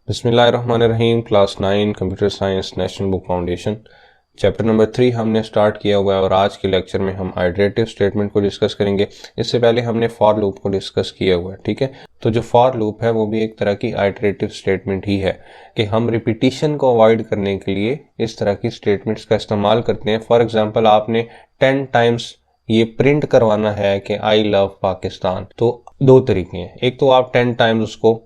बिस्मिल्लाहिर्रहमानिर्रहीम। Class 9 computer science national book foundation chapter number 3 हमने start किया हुआ है और आज के लेक्चर में हम आइटरेटिव स्टेटमेंट को डिस्कस करेंगे। इससे पहले हमने फॉर लूप को डिस्कस किया हुआ है, ठीक है। तो जो फॉर लूप है वो भी एक तरह की आइटरेटिव स्टेटमेंट ही है कि हम रिपीटिशन को अवॉइड करने के लिए इस तरह की स्टेटमेंट्स का इस्तेमाल करते हैं। फॉर एग्जाम्पल, आपने 10 टाइम्स ये प्रिंट करवाना है कि आई लव पाकिस्तान, तो दो तरीके हैं। एक तो आप 10 टाइम्स उसको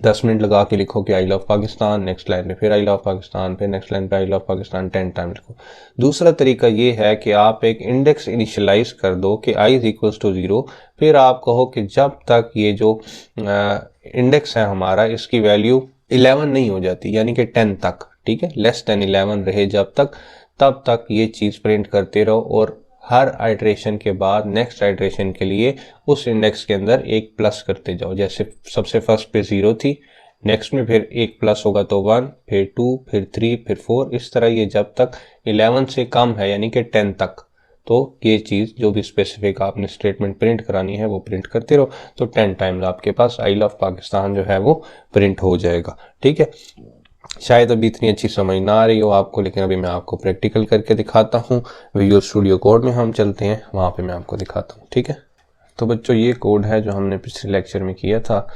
10 मिनट लगा के लिखो कि I love Pakistan, next line पे फिर आई लव पाकिस्तान, फिर नेक्स्ट लाइन पे आई लव पाकिस्तान 10 टाइम लिखो। दूसरा तरीका ये है कि आप एक इंडेक्स इनिशियलाइज कर दो कि i इज इक्वल्स टू 0, फिर आप कहो कि जब तक ये जो इंडेक्स है हमारा इसकी वैल्यू 11 नहीं हो जाती, यानी कि 10 तक, ठीक है, लेस देन 11 रहे जब तक, तब तक ये चीज़ प्रिंट करते रहो और हर आइट्रेशन के बाद नेक्स्ट आइट्रेशन के लिए उस इंडेक्स के अंदर एक प्लस करते जाओ। जैसे सबसे फर्स्ट पे 0 थी, नेक्स्ट में फिर एक प्लस होगा तो 1, फिर 2, फिर 3, फिर 4, इस तरह ये जब तक 11 से कम है यानी कि 10 तक, तो ये चीज़ जो भी स्पेसिफिक आपने स्टेटमेंट प्रिंट करानी है वो प्रिंट करते रहो। तो 10 टाइम्स आपके पास आई लव पाकिस्तान जो है वो प्रिंट हो जाएगा, ठीक है। शायद अभी इतनी अच्छी समझ ना आ रही हो आपको, लेकिन अभी मैं आपको प्रैक्टिकल करके दिखाता हूँ। विजुअल स्टूडियो कोड में हम चलते हैं, वहाँ पे मैं आपको दिखाता हूँ, ठीक है। तो बच्चों, ये कोड है जो हमने पिछले लेक्चर में किया था,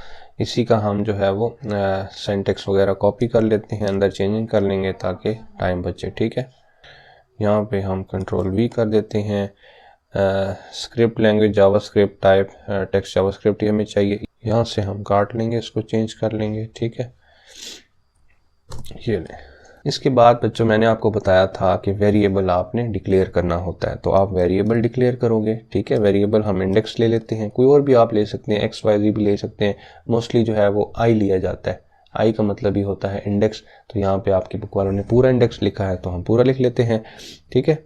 इसी का हम जो है वो सिंटैक्स वगैरह कॉपी कर लेते हैं, अंदर चेंजिंग कर लेंगे ताकि टाइम बचे, ठीक है। यहाँ पे हम कंट्रोल V कर देते हैं। Script language JavaScript, type text JavaScript हमें चाहिए, यहाँ से हम काट लेंगे, इसको चेंज कर लेंगे, ठीक है। ये ले। इसके बाद बच्चों मैंने आपको बताया था कि वेरिएबल आपने डिक्लेयर करना होता है, तो आप वेरिएबल डिक्लेयर करोगे, ठीक है। वेरिएबल हम इंडेक्स ले लेते हैं, कोई और भी आप ले सकते हैं, XYZ भी ले सकते हैं। मोस्टली जो है वो आई लिया जाता है, आई का मतलब ही होता है इंडेक्स। तो यहाँ पे आपकी बुक वालों ने पूरा इंडेक्स लिखा है तो हम पूरा लिख लेते हैं, ठीक है।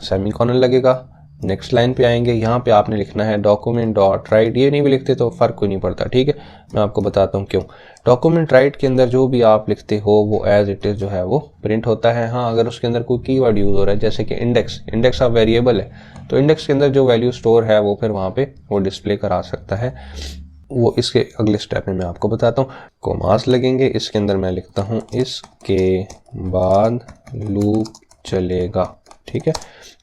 सेमीकोलन लगेगा, नेक्स्ट लाइन पे आएंगे, यहाँ पे आपने लिखना है डॉक्यूमेंट डॉट राइट। ये नहीं भी लिखते तो फर्क कोई नहीं पड़ता, ठीक है। मैं आपको बताता हूँ क्यों। डॉक्यूमेंट राइट के अंदर जो भी आप लिखते हो वो एज इट इज जो है वो प्रिंट होता है। हाँ, अगर उसके अंदर कोई कीवर्ड यूज हो रहा है जैसे कि इंडेक्स, इंडेक्स ऑफ वेरिएबल है, तो इंडेक्स के अंदर जो वैल्यू स्टोर है वो फिर वहाँ पे वो डिस्प्ले करा सकता है। वो इसके अगले स्टेप में मैं आपको बताता हूँ। कोमास लगेंगे, इसके अंदर मैं लिखता हूँ इसके बाद लूप चलेगा, ठीक है।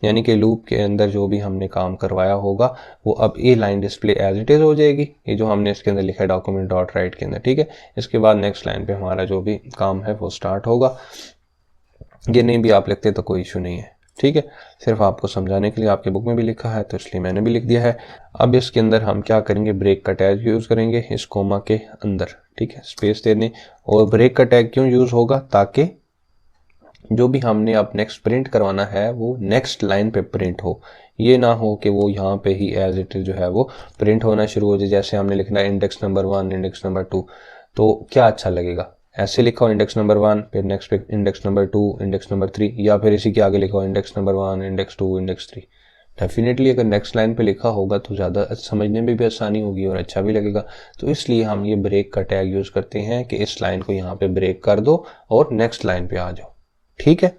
यानी कि लूप के अंदर जो भी हमने काम करवाया होगा वो अब ये line display as it is हो जाएगी, ये जो हमने इसके अंदर लिखा है डॉक्यूमेंट डॉट राइट के अंदर, ठीक है। इसके बाद नेक्स्ट लाइन पे हमारा जो भी काम है वो स्टार्ट होगा। ये नहीं भी आप लिखते तो कोई इशू नहीं है, ठीक है। सिर्फ आपको समझाने के लिए आपके बुक में भी लिखा है तो इसलिए मैंने भी लिख दिया है। अब इसके अंदर हम क्या करेंगे, ब्रेक का टैग यूज़ करेंगे इस कोमा के अंदर, ठीक है, स्पेस देने। और ब्रेक का टैग क्यों यूज़ होगा, ताकि जो भी हमने अब नेक्स्ट प्रिंट करवाना है वो नेक्स्ट लाइन पे प्रिंट हो। ये ना हो कि वो यहाँ पे ही एज इट इज जो है वो प्रिंट होना शुरू हो जाए। जैसे हमने लिखना है इंडेक्स नंबर 1, इंडेक्स नंबर 2, तो क्या अच्छा लगेगा, ऐसे लिखा हो इंडेक्स नंबर 1, फिर नेक्स्ट पे इंडेक्स नंबर 2, इंडेक्स नंबर 3, या फिर इसी के आगे लिखा हो index number 1, index 2, index 3। Definitely अगर नेक्स्ट लाइन पे लिखा होगा तो ज़्यादा समझने में भी आसानी होगी और अच्छा भी लगेगा। तो इसलिए हम ये ब्रेक का टैग यूज़ करते हैं कि इस लाइन को यहाँ पे ब्रेक कर दो और नेक्स्ट लाइन पे आ जाओ, ठीक है।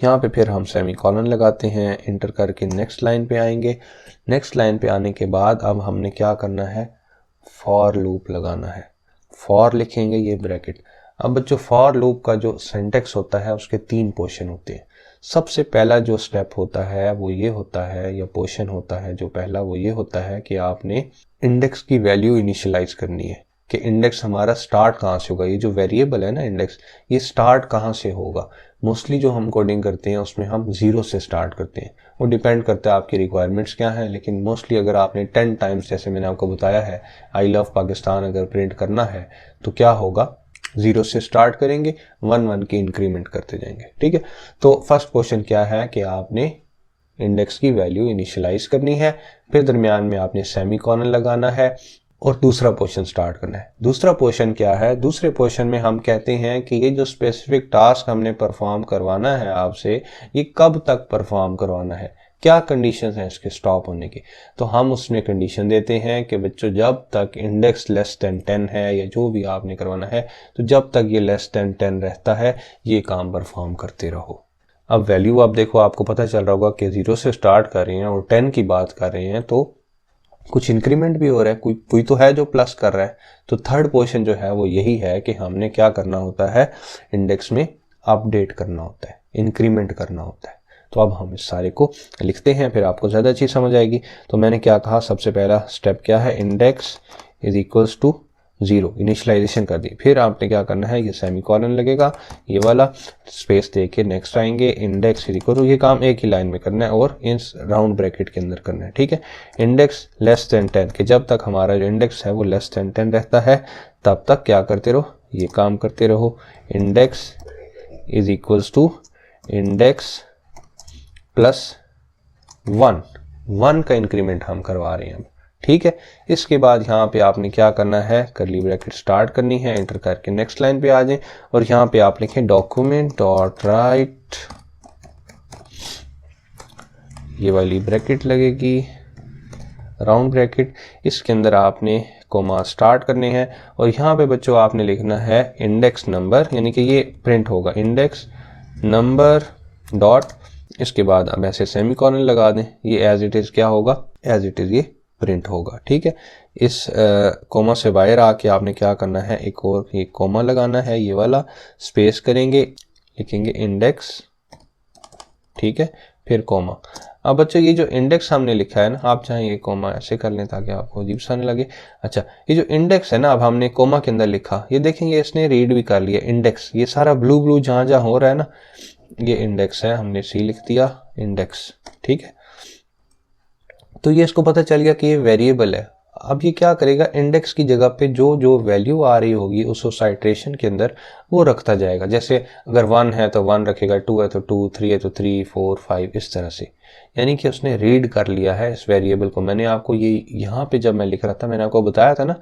यहाँ पे फिर हम सेमीकोलन लगाते हैं, इंटर करके नेक्स्ट लाइन पे आएंगे। नेक्स्ट लाइन पे आने के बाद अब हमने क्या करना है, फॉर लूप लगाना है। फॉर लिखेंगे ये ब्रैकेट। अब बच्चों, फॉर लूप का जो सिंटैक्स होता है उसके 3 पोर्शन होते हैं। सबसे पहला जो स्टेप होता है वो ये होता है, या पोर्शन होता है जो पहला, वो ये होता है कि आपने इंडेक्स की वैल्यू इनिशियलाइज करनी है कि इंडेक्स हमारा स्टार्ट कहाँ से होगा। ये जो वेरिएबल है ना इंडेक्स, ये स्टार्ट कहाँ से होगा। मोस्टली जो हम कोडिंग करते हैं उसमें हम 0 से स्टार्ट करते हैं, वो डिपेंड करता है आपकी रिक्वायरमेंट्स क्या हैं। लेकिन मोस्टली अगर आपने 10 टाइम्स, जैसे मैंने आपको बताया है, आई लव पाकिस्तान अगर प्रिंट करना है तो क्या होगा, 0 से स्टार्ट करेंगे, 1 की इंक्रीमेंट करते जाएंगे, ठीक है। तो फर्स्ट क्वेश्चन क्या है कि आपने इंडेक्स की वैल्यू इनिशियलाइज करनी है, फिर दरमियान में आपने सेमीकोलन लगाना है और दूसरा पोर्शन स्टार्ट करना है। दूसरा पोर्शन क्या है, दूसरे पोर्शन में हम कहते हैं कि ये जो स्पेसिफिक टास्क हमने परफॉर्म करवाना है आपसे, ये कब तक परफॉर्म करवाना है, क्या कंडीशंस हैं इसके स्टॉप होने की। तो हम उसमें कंडीशन देते हैं कि बच्चों जब तक इंडेक्स लेस देन 10 है, या जो भी आपने करवाना है, तो जब तक ये लेस देन 10 रहता है ये काम परफॉर्म करते रहो। अब वैल्यू आप देखो, आपको पता चल रहा होगा कि 0 से स्टार्ट कर रहे हैं और 10 की बात कर रहे हैं, तो कुछ इंक्रीमेंट भी हो रहा है, कोई तो है जो प्लस कर रहा है। तो थर्ड पोजीशन जो है वो यही है कि हमने क्या करना होता है, इंडेक्स में अपडेट करना होता है, इंक्रीमेंट करना होता है। तो अब हम इस सारे को लिखते हैं, फिर आपको ज़्यादा अच्छी समझ आएगी। तो मैंने क्या कहा, सबसे पहला स्टेप क्या है, index is equals to 0, initialization कर दी। फिर आपने क्या करना है, ये सेमीकोलन लगेगा, ये वाला स्पेस दे के नेक्स्ट आएंगे, इंडेक्स इज इक्वल टू, ये काम एक ही लाइन में करना है और इस राउंड ब्रैकेट के अंदर करना है, ठीक है। इंडेक्स लेस देन 10, कि जब तक हमारा जो इंडेक्स है वो लेस देन 10 रहता है तब तक क्या करते रहो, ये काम करते रहो। Index is equals to index plus 1 का इंक्रीमेंट हम करवा रहे हैं, ठीक है। इसके बाद यहाँ पे आपने क्या करना है, करली ब्रैकेट स्टार्ट करनी है, एंटर करके नेक्स्ट लाइन पे आ जाएं और यहाँ पे आप लिखें डॉक्यूमेंट डॉट राइट, ये वाली ब्रैकेट लगेगी राउंड ब्रैकेट, इसके अंदर आपने कोमा स्टार्ट करने हैं और यहाँ पे बच्चों आपने लिखना है इंडेक्स नंबर, यानी कि ये प्रिंट होगा इंडेक्स नंबर डॉट, इसके बाद अब ऐसे सेमीकोलन लगा दें, ये एज इट इज़ क्या होगा, एज इट इज़ ये प्रिंट होगा, ठीक है। इस कोमा से बाहर आके आपने क्या करना है, एक और ये कोमा लगाना है, ये वाला स्पेस करेंगे, लिखेंगे इंडेक्स, ठीक है, फिर कोमा। अब बच्चों ये जो इंडेक्स हमने लिखा है ना, आप चाहें ये कोमा ऐसे कर लें ताकि आपको अजीब सा नहीं लगे। अच्छा, ये जो इंडेक्स है ना, अब हमने कोमा के अंदर लिखा, ये देखेंगे इसने रीड भी कर लिया इंडेक्स, ये सारा ब्लू ब्लू जहाँ जहाँ हो रहा है ना, ये इंडेक्स है, हमने सी लिख दिया इंडेक्स, ठीक है। तो ये इसको पता चल गया कि ये वेरिएबल है। अब ये क्या करेगा, इंडेक्स की जगह पे जो जो वैल्यू आ रही होगी उस साइट्रेशन के अंदर वो रखता जाएगा। जैसे अगर 1 है तो 1 रखेगा, 2 है तो 2, 3 है तो 3, 4, 5, इस तरह से। यानी कि उसने रीड कर लिया है इस वेरिएबल को। मैंने आपको ये यहाँ पे जब मैं लिख रहा था, मैंने आपको बताया था ना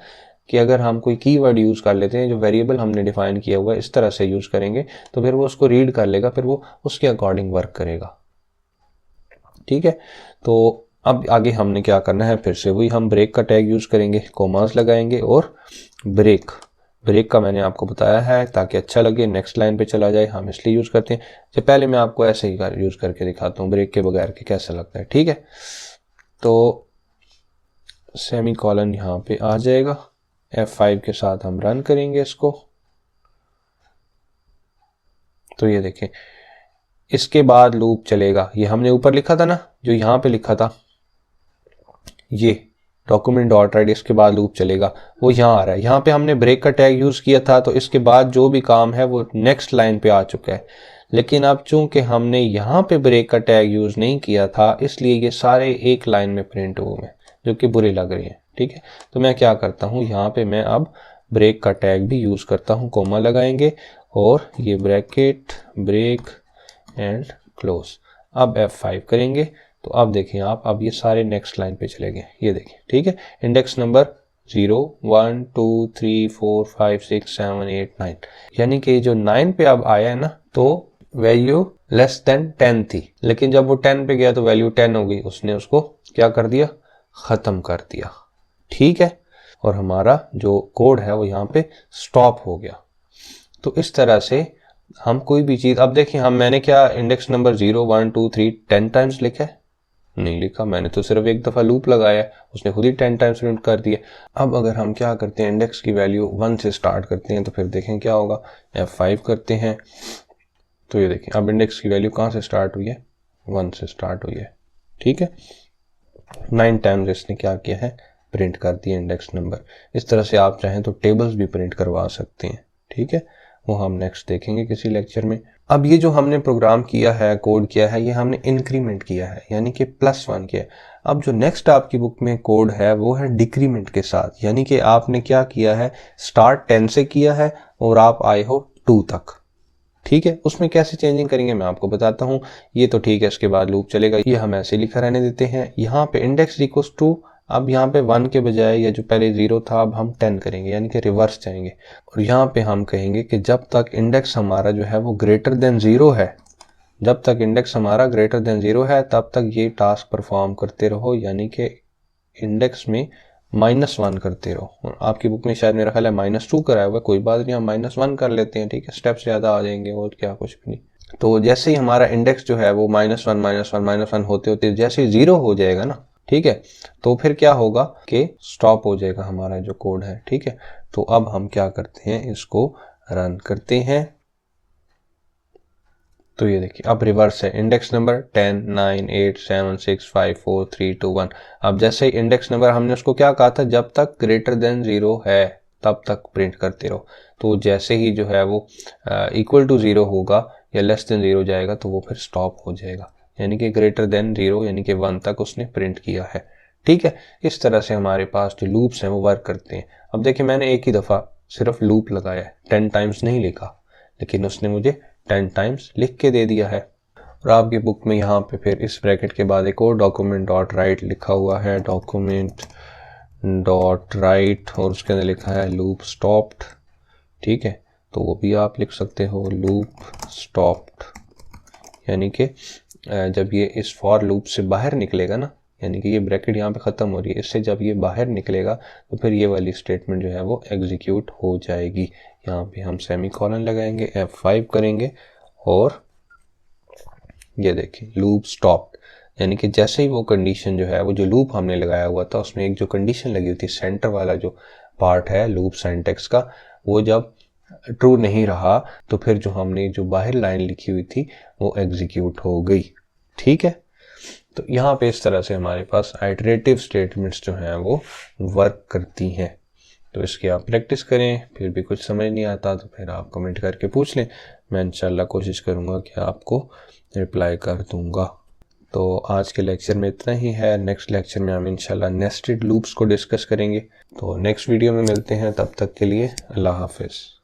कि अगर हम कोई कीवर्ड यूज़ कर लेते हैं, जो वेरिएबल हमने डिफाइन किया हुआ है इस तरह से यूज़ करेंगे तो फिर वो उसको रीड कर लेगा, फिर वो उसके अकॉर्डिंग वर्क करेगा, ठीक है। तो अब आगे हमने क्या करना है, फिर से वही हम ब्रेक का टैग यूज़ करेंगे, कोमास लगाएंगे और ब्रेक का मैंने आपको बताया है ताकि अच्छा लगे, नेक्स्ट लाइन पे चला जाए, हम इसलिए यूज़ करते हैं। तो पहले मैं आपको ऐसे ही यूज़ करके दिखाता हूँ ब्रेक के बगैर के कैसा लगता है, ठीक है। तो सेमी कॉलन यहाँ पे आ जाएगा, F5 के साथ हम रन करेंगे इसको। तो ये देखें, इसके बाद लूप चलेगा, ये हमने ऊपर लिखा था ना, जो यहाँ पे लिखा था ये डॉक्यूमेंट डॉट राइट, इसके बाद लूप चलेगा, वो यहाँ आ रहा है। यहाँ पे हमने ब्रेक का टैग यूज़ किया था, तो इसके बाद जो भी काम है वो नेक्स्ट लाइन पे आ चुका है। लेकिन अब चूंकि हमने यहाँ पे ब्रेक का टैग यूज़ नहीं किया था, इसलिए ये सारे एक लाइन में प्रिंट हुए हैं, जो कि बुरे लग रहे हैं, ठीक है। तो मैं क्या करता हूँ, यहाँ पे मैं अब ब्रेक का टैग भी यूज़ करता हूँ, कोमा लगाएंगे और ये ब्रैकेट ब्रेक एंड क्लोज। अब F5 करेंगे तो अब देखें आप, अब ये सारे नेक्स्ट लाइन पे चले गए, ये देखें, ठीक है। इंडेक्स नंबर 0, 1, 2, 3, 4, 5, 6, 7, 8, 9, यानी कि जो 9 पे अब आया है ना, तो वैल्यू लेस देन 10 थी, लेकिन जब वो 10 पे गया तो वैल्यू 10 हो गई, उसने उसको क्या कर दिया, ख़त्म कर दिया, ठीक है। और हमारा जो कोड है वो यहाँ पे स्टॉप हो गया। तो इस तरह से हम कोई भी चीज़, अब देखिए मैंने क्या इंडेक्स नंबर 0, 1, 2, 3 10 टाइम्स लिखा है, नहीं लिखा, मैंने तो सिर्फ एक दफ़ा लूप लगाया है, उसने खुद ही 10 टाइम्स प्रिंट कर दिया। अब अगर हम क्या करते हैं, इंडेक्स की वैल्यू 1 से स्टार्ट करते हैं, तो फिर देखें क्या होगा, F5 करते हैं, तो ये देखें अब इंडेक्स की वैल्यू कहाँ से स्टार्ट हुई है, 1 से स्टार्ट हुई है, ठीक है। 9 टाइम्स इसने क्या किया है, प्रिंट कर दिया इंडेक्स नंबर। इस तरह से आप चाहें तो टेबल्स भी प्रिंट करवा सकते हैं, ठीक है, वो हम नेक्स्ट देखेंगे किसी लेक्चर में। अब ये जो हमने प्रोग्राम किया है, कोड किया है, ये हमने इंक्रीमेंट किया है, यानी कि +1 किया है। अब जो नेक्स्ट आपकी बुक में कोड है वो है डिक्रीमेंट के साथ, यानी कि आपने क्या किया है, स्टार्ट 10 से किया है और आप आए हो 2 तक, ठीक है। उसमें कैसे चेंजिंग करेंगे मैं आपको बताता हूँ। ये तो ठीक है, इसके बाद लूप चलेगा, ये हम ऐसे लिखा रहने देते हैं। यहाँ पे इंडेक्स इक्वल्स टू, अब यहाँ पे 1 के बजाय या जो पहले 0 था अब हम 10 करेंगे, यानी कि रिवर्स जाएंगे। और यहाँ पे हम कहेंगे कि जब तक इंडेक्स हमारा जो है वो ग्रेटर देन 0 है, जब तक इंडेक्स हमारा ग्रेटर देन 0 है तब तक ये टास्क परफॉर्म करते रहो, यानी कि इंडेक्स में -1 करते रहो। आपकी बुक में शायद मेरा ख्याल है -2 कराया हुआ है, कोई बात नहीं, हम -1 कर लेते हैं, ठीक है, स्टेप्स ज़्यादा आ जाएंगे और क्या, कुछ भी नहीं। तो जैसे ही हमारा इंडेक्स जो है वो -1 होते होते जैसे ही 0 हो जाएगा ना, ठीक है। तो फिर क्या होगा कि स्टॉप हो जाएगा हमारा जो कोड है, ठीक है। तो अब हम क्या करते हैं, इसको रन करते हैं। तो ये देखिए अब रिवर्स है, इंडेक्स नंबर 10 9 8 7 6 5 4 3 2 1। अब जैसे ही इंडेक्स नंबर हमने उसको क्या कहा था, जब तक ग्रेटर देन 0 है तब तक प्रिंट करते रहो। तो जैसे ही जो है वो इक्वल टू 0 होगा या लेस देन 0 जाएगा तो वो फिर स्टॉप हो जाएगा, यानी कि ग्रेटर देन 0 यानी कि 1 तक उसने प्रिंट किया है, ठीक है। इस तरह से हमारे पास जो लूप्स हैं वो वर्क करते हैं। अब देखिए मैंने एक ही दफ़ा सिर्फ लूप लगाया है, 10 टाइम्स नहीं लिखा, लेकिन उसने मुझे 10 टाइम्स लिख के दे दिया है। और आपकी बुक में यहाँ पे फिर इस ब्रैकेट के बाद एक और डॉक्यूमेंट डॉट राइट लिखा हुआ है, डॉक्यूमेंट डॉट राइट, और उसके अंदर लिखा है लूप स्टॉप्ड, ठीक है। तो वो भी आप लिख सकते हो, लूप स्टॉप्ड, यानी कि जब ये इस फॉर लूप से बाहर निकलेगा ना, यानी कि ये ब्रैकेट यहाँ पे ख़त्म हो रही है, इससे जब ये बाहर निकलेगा तो फिर ये वाली स्टेटमेंट जो है वो एग्जीक्यूट हो जाएगी। यहाँ पे हम सेमी कॉलन लगाएंगे, F5 करेंगे और ये देखिए लूप स्टॉप्ड, यानी कि जैसे ही वो कंडीशन जो है वो जो लूप हमने लगाया हुआ था उसमें एक जो कंडीशन लगी हुई थी, सेंटर वाला जो पार्ट है लूप सिंटैक्स का, वो जब ट्रू नहीं रहा तो फिर जो हमने जो बाहर लाइन लिखी हुई थी वो एग्जीक्यूट हो गई, ठीक है। तो यहाँ पे इस तरह से हमारे पास आइटरेटिव स्टेटमेंट्स जो हैं वो वर्क करती हैं। तो इसकी आप प्रैक्टिस करें, फिर भी कुछ समझ नहीं आता तो फिर आप कमेंट करके पूछ लें, मैं इंशाल्लाह कोशिश करूँगा कि आपको रिप्लाई कर दूँगा। तो आज के लेक्चर में इतना ही है, नेक्स्ट लेक्चर में हम इंशाल्लाह नेस्टेड लूप्स को डिस्कस करेंगे। तो नेक्स्ट वीडियो में मिलते हैं, तब तक के लिए अल्लाह हाफिज़।